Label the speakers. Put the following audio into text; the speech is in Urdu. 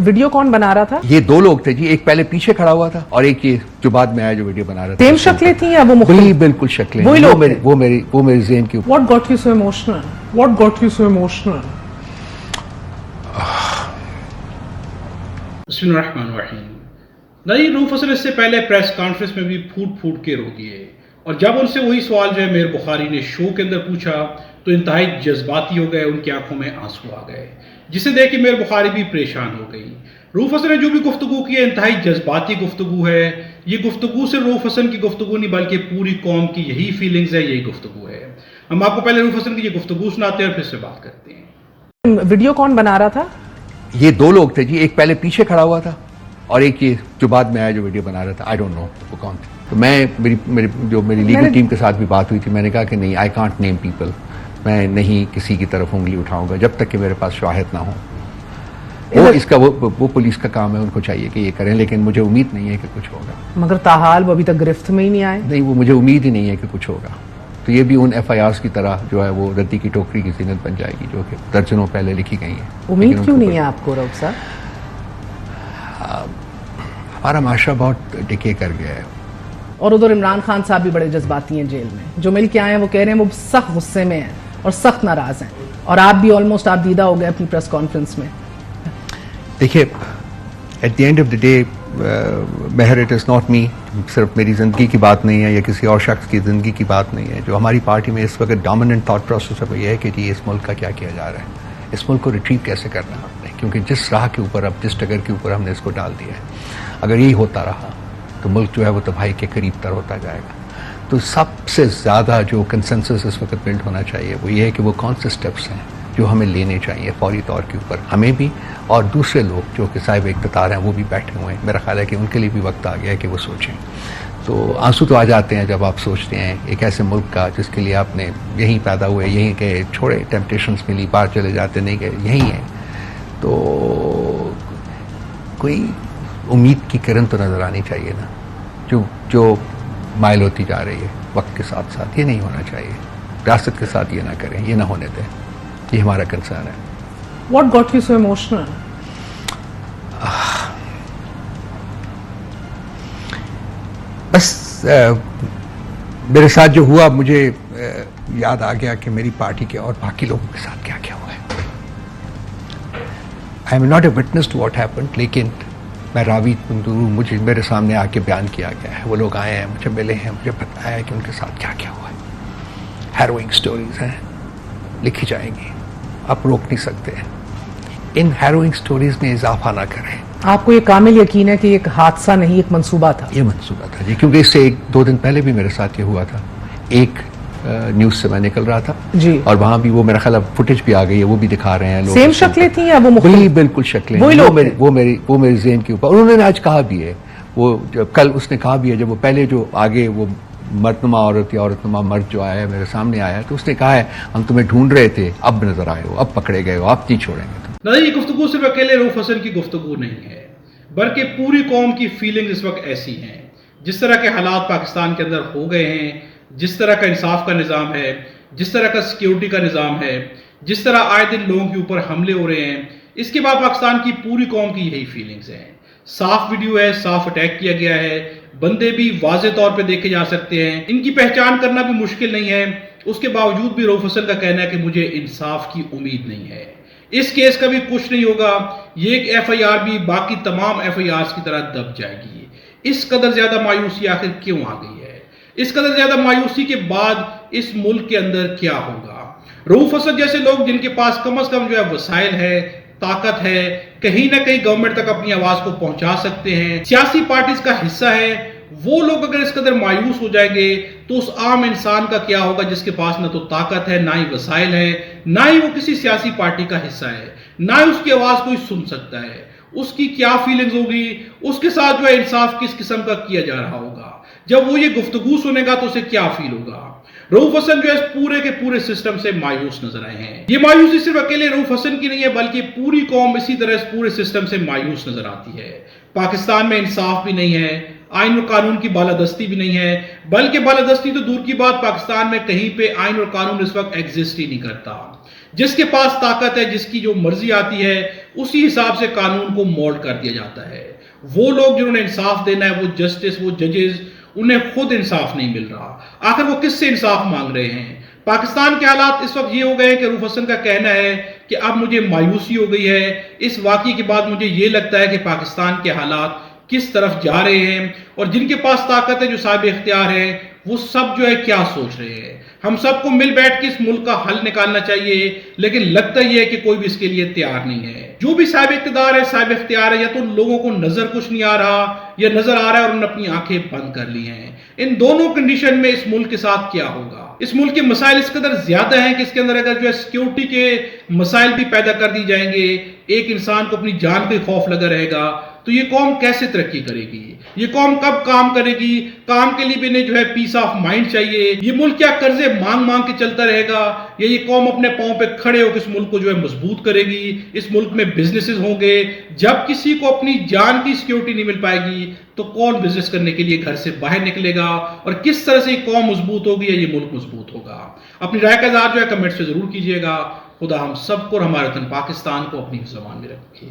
Speaker 1: ویڈیو کون بنا رہا تھا؟
Speaker 2: یہ دو لوگ تھے جی، ایک پہلے پیچھے کھڑا ہوا تھا اور ایک یہ جو بعد میں آیا جو ویڈیو بنا رہا تھا.
Speaker 1: سیم شکلیں تھیں یا وہ مختلف؟
Speaker 2: بالکل شکلیں.
Speaker 1: وہی لوگ
Speaker 2: وہ میرے ذہن کے اوپر.
Speaker 1: What got you so emotional? What got you so emotional?
Speaker 3: بسم اللہ الرحمن الرحیم. نہیں، روف حسن اس سے پہلے پریس کانفرنس میں بھی پھوٹ کے رو دیے، اور جب ان سے وہی سوال جو ہے میر بخاری نے شو کے اندر پوچھا تو انتہائی جذباتی ہو گئے، ان کی آنکھوں میں آنسو آ گئے، جسے دیکھ کے میر بخاری بھی پریشان ہو گئی. روف حسن نے جو بھی گفتگو کی ہے انتہائی جذباتی گفتگو ہے. یہ گفتگو صرف روف حسن کی گفتگو نہیں بلکہ پوری قوم کی یہی فیلنگز ہے، یہی گفتگو ہے. ہم آپ کو پہلے روف حسن کی یہ گفتگو سناتے ہیں اور پھر سے بات کرتے ہیں.
Speaker 1: ویڈیو کون بنا رہا تھا؟
Speaker 2: یہ دو لوگ تھے جی، ایک پہلے پیچھے کھڑا ہوا تھا اور ایک یہ جو بعد میں آیا جو ویڈیو بنا رہا تھا. آئی ڈونٹ نو وہ کون تھے. تو میری لیگل ٹیم کے ساتھ بھی بات ہوئی تھی، میں نے کہا کہ نہیں، آئی کانٹ نیم پیپل. میں نہیں کسی کی طرف انگلی اٹھاؤں گا جب تک کہ میرے پاس شواہد نہ ہو. وہ پولیس کا کام ہے، ان کو چاہیے کہ یہ کریں، لیکن مجھے امید نہیں ہے کہ کچھ ہوگا.
Speaker 1: مگر تاحال وہ ابھی تک گرفت میں ہی نہیں آئے.
Speaker 2: نہیں، وہ مجھے امید ہی نہیں ہے کہ کچھ ہوگا. تو یہ بھی ان ایف آئی آرز کی طرح جو ہے وہ ردی کی ٹوکری کی زینت بن جائے گی جو کہ درجنوں پہلے لکھی گئی ہیں.
Speaker 1: امید کیوں نہیں ہے آپ کو رؤف صاحب؟
Speaker 2: ہمارا معاشرہ بہت ڈکے کر گیا ہے.
Speaker 1: اور ادھر عمران خان صاحب بھی بڑے جذباتی ہیں جیل میں. جو مل کے آئے ہیں وہ کہہ رہے ہیں وہ سخت غصے میں ہیں اور سخت ناراض ہیں، اور آپ بھی آلموسٹ آپ دیدہ ہو گئے اپنی پریس کانفرنس میں.
Speaker 2: دیکھیے، at the end of the day Mehar, it is not me. صرف میری زندگی کی بات نہیں ہے یا کسی اور شخص کی زندگی کی بات نہیں ہے. جو ہماری پارٹی میں اس وقت ڈومیننٹ تھاٹ پروسیس ہے وہ یہ ہے کہ جی اس ملک کا کیا کیا جا رہا ہے، اس ملک کو ریٹریو کیسے کرنا ہے. کیونکہ جس راہ کے اوپر اب جس ڈگر کے اوپر ہم نے اس کو ڈال دیا ہے، اگر یہی ہوتا رہا تو ملک جو ہے وہ تباہی کے قریب تر ہوتا جائے گا. تو سب سے زیادہ جو کنسنسس اس وقت بلڈ ہونا چاہیے وہ یہ ہے کہ وہ کون سے سٹیپس ہیں جو ہمیں لینے چاہیے فوری طور کے اوپر، ہمیں بھی اور دوسرے لوگ جو کہ صاحب اقتدار ہیں وہ بھی بیٹھے ہوئے ہیں. میرا خیال ہے کہ ان کے لیے بھی وقت آ گیا ہے کہ وہ سوچیں. تو آنسو تو آ جاتے ہیں جب آپ سوچتے ہیں ایک ایسے ملک کا جس کے لیے آپ نے یہیں پیدا ہوئے، یہیں گئے، چھوڑے، ٹیمپٹیشنز ملی، باہر چلے جاتے نہیں گئے، یہیں ہیں. تو کوئی امید کی کرن تو نظر آنی چاہیے نا، جو مائل ہوتی جا رہی ہے وقت کے ساتھ ساتھ. یہ نہیں ہونا چاہیے. ریاست کے ساتھ یہ نہ کریں، یہ نہ ہونے دیں. یہ ہمارا کنسرن ہے.
Speaker 1: What got you so emotional?
Speaker 2: بس میرے ساتھ جو ہوا مجھے یاد آ گیا کہ میری پارٹی کے اور باقی لوگوں کے ساتھ کیا کیا ہوا ہے. I am not a witness to what happened, لیکن میں راوی مجھے میرے سامنے آ کے بیان کیا گیا ہے. وہ لوگ آئے ہیں، مجھے ملے ہیں، مجھے بتایا ہے کہ ان کے ساتھ کیا کیا ہوا ہے. ہیروئنگ سٹوریز ہیں، لکھی جائیں گی، آپ روک نہیں سکتے. ان ہیروئنگ سٹوریز میں اضافہ نہ کریں.
Speaker 1: آپ کو یہ کامل یقین ہے کہ یہ ایک حادثہ نہیں، ایک منصوبہ تھا؟
Speaker 2: یہ منصوبہ تھا جی، کیونکہ اس سے 1-2 دن پہلے بھی میرے ساتھ یہ ہوا تھا. ایک نیوز سے میں نکل رہا تھا
Speaker 1: جی،
Speaker 2: اور وہاں بھی وہ میرا خیال فوٹیج بھی آ گئی ہے، وہ بھی دکھا رہے ہیں لوگ.
Speaker 1: سیم شکلیں تھیں یا وہ مختلف؟
Speaker 2: بالکل شکلیں.
Speaker 1: وہی لوگ
Speaker 2: وہ میرے ذہن کے اوپر. انہوں نے آج کہا بھی ہے، وہ کل اس نے کہا بھی ہے، جب وہ پہلے جو آگے وہ مردنما عورت یا عورت نما مرد جو آیا ہے میرے سامنے آیا تو اس نے کہا ہے ہم تمہیں ڈھونڈ رہے تھے، اب نظر آئے ہو، اب پکڑے گئے ہو، اب نہیں چھوڑیں گے.
Speaker 3: نہیں، یہ گفتگو صرف اکیلے روف حسن کی گفتگو نہیں ہے بلکہ پوری قوم کی فیلنگ اس وقت ایسی ہیں. جس طرح کے حالات پاکستان کے اندر ہو گئے ہیں، جس طرح کا انصاف کا نظام ہے، جس طرح کا سیکیورٹی کا نظام ہے، جس طرح آئے دن لوگوں کے اوپر حملے ہو رہے ہیں، اس کے بعد پاکستان کی پوری قوم کی یہی فیلنگز ہیں. صاف ویڈیو ہے، صاف اٹیک کیا گیا ہے، بندے بھی واضح طور پہ دیکھے جا سکتے ہیں، ان کی پہچان کرنا بھی مشکل نہیں ہے. اس کے باوجود بھی روف حسن کا کہنا ہے کہ مجھے انصاف کی امید نہیں ہے. اس کیس کا بھی کچھ نہیں ہوگا. یہ ایک ایف آئی آر بھی باقی تمام ایف آئی آرز کی طرح دب جائے گی. اس قدر زیادہ مایوسی آخر کیوں آ گئی ہے؟ اس قدر زیادہ مایوسی کے بعد اس ملک کے اندر کیا ہوگا؟ روف حسن جیسے لوگ جن کے پاس کم از کم جو ہے وسائل ہے، طاقت ہے، کہیں نہ کہیں گورنمنٹ تک اپنی آواز کو پہنچا سکتے ہیں، سیاسی پارٹیز کا حصہ ہے، وہ لوگ اگر اس قدر مایوس ہو جائیں گے تو اس عام انسان کا کیا ہوگا جس کے پاس نہ تو طاقت ہے، نہ ہی وسائل ہے، نہ ہی وہ کسی سیاسی پارٹی کا حصہ ہے، نہ ہی اس کی آواز کوئی سن سکتا ہے. اس کی کیا فیلنگز ہوگی؟ اس کے ساتھ جو ہے انصاف کس قسم کا کیا جا رہا ہوگا؟ جب وہ یہ گفتگو سنے گا تو اسے کیا فیل ہوگا؟ روف حسن جو ہے اس پورے کے پورے سسٹم سے مایوس نظر آئے ہیں. یہ مایوسی صرف اکیلے روف حسن کی نہیں ہے بلکہ پوری قوم اسی طرح اس پورے سسٹم سے مایوس نظر آتی ہے. پاکستان میں انصاف بھی نہیں ہے، آئین اور قانون کی بالادستی بھی نہیں ہے، بلکہ بالادستی تو دور کی بات، پاکستان میں کہیں پہ آئین اور قانون اس وقت ایگزسٹ ہی نہیں کرتا. جس کے پاس طاقت ہے، جس کی جو مرضی آتی ہے، اسی حساب سے قانون کو مولڈ کر دیا جاتا ہے. وہ لوگ جنہوں نے انصاف دینا ہے، وہ جسٹس، وہ ججز، انہیں خود انصاف نہیں مل رہا. آخر وہ کس سے انصاف مانگ رہے ہیں؟ پاکستان کے حالات اس وقت یہ ہو گئے ہیں کہ روف حسن کا کہنا ہے کہ اب مجھے مایوسی ہو گئی ہے، اس واقعے کے بعد مجھے یہ لگتا ہے کہ پاکستان کے حالات کس طرف جا رہے ہیں، اور جن کے پاس طاقت ہے، جو صاحب اختیار ہیں، وہ سب جو ہے کیا سوچ رہے ہیں. ہم سب کو مل بیٹھ کے اس ملک کا حل نکالنا چاہیے، لیکن لگتا یہ ہے کہ کوئی بھی اس کے لیے تیار نہیں ہے. جو بھی صاحب اقتدار ہے، صاحب اختیار ہے، یا تو لوگوں کو نظر کچھ نہیں آ رہا، یا نظر آ رہا ہے اور انہوں نے اپنی آنکھیں بند کر لی ہیں. ان دونوں کنڈیشن میں اس ملک کے ساتھ کیا ہوگا؟ اس ملک کے مسائل اس قدر زیادہ ہیں کہ اس کے اندر اگر جو ہے سیکیورٹی کے مسائل بھی پیدا کر دی جائیں گے، ایک انسان کو اپنی جان پہ خوف لگا رہے گا، تو یہ قوم کیسے ترقی کرے گی؟ یہ قوم کب کام کرے گی؟ کام کے لیے بھی انہیں جو ہے پیس آف مائنڈ چاہیے. یہ ملک کیا قرضے مانگ مانگ کے چلتا رہے گا، یا یہ قوم اپنے پاؤں پہ کھڑے ہو کے اس ملک کو جو ہے مضبوط کرے گی؟ اس ملک میں بزنسز ہوں گے. جب کسی کو اپنی جان کی سیکیورٹی نہیں مل پائے گی تو کون بزنس کرنے کے لیے گھر سے باہر نکلے گا؟ اور کس طرح سے یہ قوم مضبوط ہوگی یا یہ ملک مضبوط ہوگا؟ اپنی رائے کا اظہار جو ہے کمنٹس پہ ضرور کیجیے گا. خدا ہم سب کو اور ہمارے وطن پاکستان کو اپنی زبان میں رکھے.